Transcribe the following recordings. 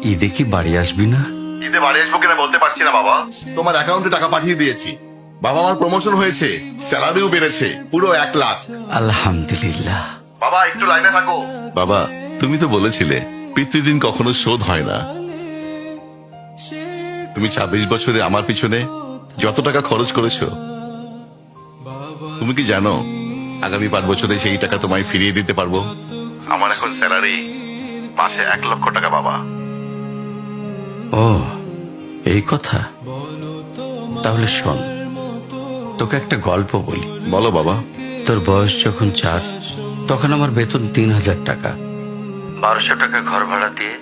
ঈদে কি বাড়ি আসবি না? ঈদে বাড়ি আসবো কিনা বলতে পারছি না বাবা। তোমার অ্যাকাউন্টে টাকা পাঠিয়ে দিয়েছি। বাবা, আমার প্রমোশন হয়েছে, স্যালারিও বেড়েছে, পুরো 1 লাখ। আলহামদুলিল্লাহ। বাবা একটু লাইনে থাকো। বাবা, তুমি তো বলেছিলে পিতৃঋণ কখনো শোধ হয় না। তুমি 26 বছরে আমার পিছনে যত টাকা খরচ করেছো, তুমি কি জানো আগামী 5 বছরে সেই টাকা তোমায় ফিরিয়ে দিতে পারবো? আমার এখন স্যালারি মাসে 1 লক্ষ টাকা বাবা। ও, এই কথা। তাহলে শোন, তোকে একটা গল্প বলি। বলো বাবা। তোর বয়স যখন 4, তখন আমার বেতন 3000 টাকা। 1200 টাকা ঘর ভাড়া দিয়ে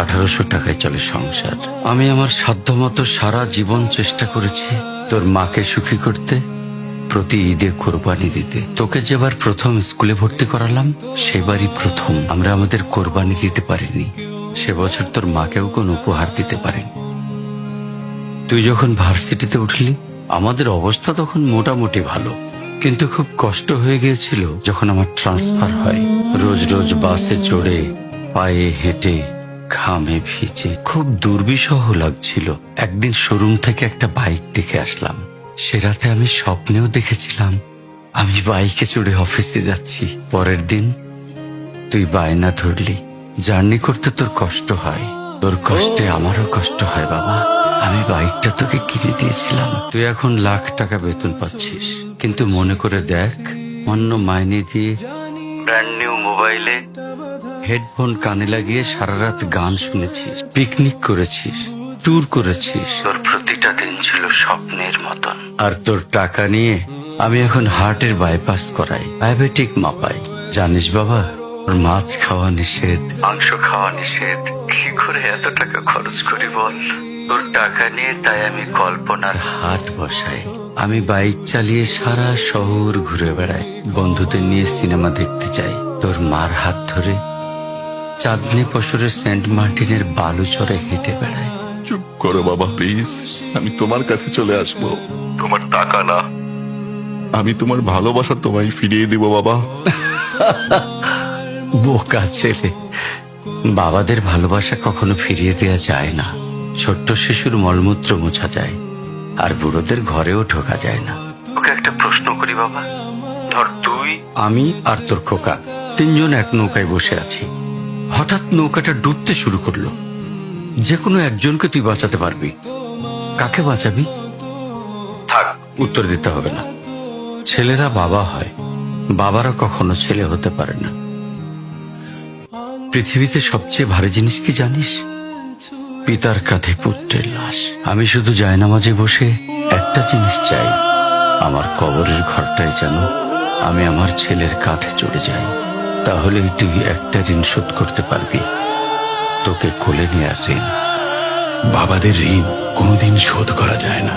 1800 টাকায় চলে সংসার। আমি আমার সাধ্যমতো সারা জীবন চেষ্টা করেছি তোর মাকে সুখী করতে, প্রতি ঈদে কোরবানি দিতে। তোকে যেবার প্রথম স্কুলে ভর্তি করালাম, সেবারই প্রথম আমরা আমাদের কোরবানি দিতে পারিনি। সে বছর তোর মাকেও কোনো উপহার দিতে পারিনি। তুই যখন ভার্সিটিতে উঠলি, আমাদের অবস্থা তখন মোটামুটি ভালো, কিন্তু খুব কষ্ট হয়ে গিয়েছিল যখন আমার ট্রান্সফার হয়। রোজ রোজ বাসে চড়ে, পায়ে হেঁটে, ঘামে ভিজে খুব দুর্বিষহ লাগছিল। একদিন শোরুম থেকে একটা বাইক দেখে আসলাম। সে রাতে আমি স্বপ্নেও দেখেছিলাম আমি বাইকে চড়ে অফিসে যাচ্ছি। পরের দিন তুই বায়না ধরলি, জার্নি করতে তোর কষ্ট হয়। তোর কষ্টে আমারও কষ্ট হয় বাবা। আমি বাইকটা তোকে কিনে দিয়েছিলাম। তুই এখন লাখ টাকা বেতন পাচ্ছিস, কিন্তু মনে করে দেখ, অন্য মাইনে দিয়ে ব্র্যান্ড নিউ মোবাইলে হেডফোন কানে লাগিয়ে সারা রাত গান শুনেছিস, পিকনিক করেছিস, ট্যুর করেছিস। তোর প্রতিটা দিন ছিল স্বপ্নের মতন। আর তোর টাকা নিয়ে আমি এখন হার্টের বাইপাস করাই, ডায়াবেটিক মাপাই। জানিস বাবা, ওর মাছ খাওয়া নিষেধ, মাংস খাওয়া নিষেধ। কি করে এত টাকা খরচ করি বল? তোর টাকা নিয়ে তাই আমি কল্পনার হাট বসাই। আমি বাইক চালিয়ে সারা শহর ঘুরে বেড়াই, বন্ধুদের নিয়ে সিনেমা দেখতে যাই। তোর মার হাত ধরে চাঁদনি পশরে সেন্ট মার্টিনের বালুচরে হেঁটে বেড়াই। চুপ করো বাবা প্লিজ। আমি তোমার কাছে চলে আসবো, তোমার টাকা না, আমি তোমার ভালোবাসা তোমায় ফিরিয়ে দিব বাবা। বোকা ছেলে, বাবাদের ভালোবাসা কখনো ফিরিয়ে দেয়া যায় না। ছোট্ট শিশুর মলমূত্র মোছা যায়, আর বুড়োদের ঘরেও ঢোকা যায় না। ওকে একটা প্রশ্ন করি বাবা। ধর তুই, আমি আর তোর খোকা তিনজন এক নৌকায় বসে আছি। হঠাৎ নৌকাটা ডুবতে শুরু করলো। যে কোনো একজনকে তুই বাঁচাতে পারবি, কাকে বাঁচাবি? থাক, উত্তর দিতে হবে না। ছেলেরা বাবা হয়, বাবারা কখনো ছেলে হতে পারে না। পৃথিবীতে সবচেয়ে ভারী জিনিস কি জানিস? পিতার কাঁধে পুত্রের লাশ। আমি শুধু জায়নামাজে বসে একটা জিনিস চাই, আমার কবরের ঘরটায় যেন আমি আমার ছেলের কাঁধে চড়ে যাই। তাহলেই তুই একটা ঋণ শোধ করতে পারবি, তোকে কোলে নেয়ার ঋণ। বাবাদের ঋণ কোনোদিন শোধ করা যায় না।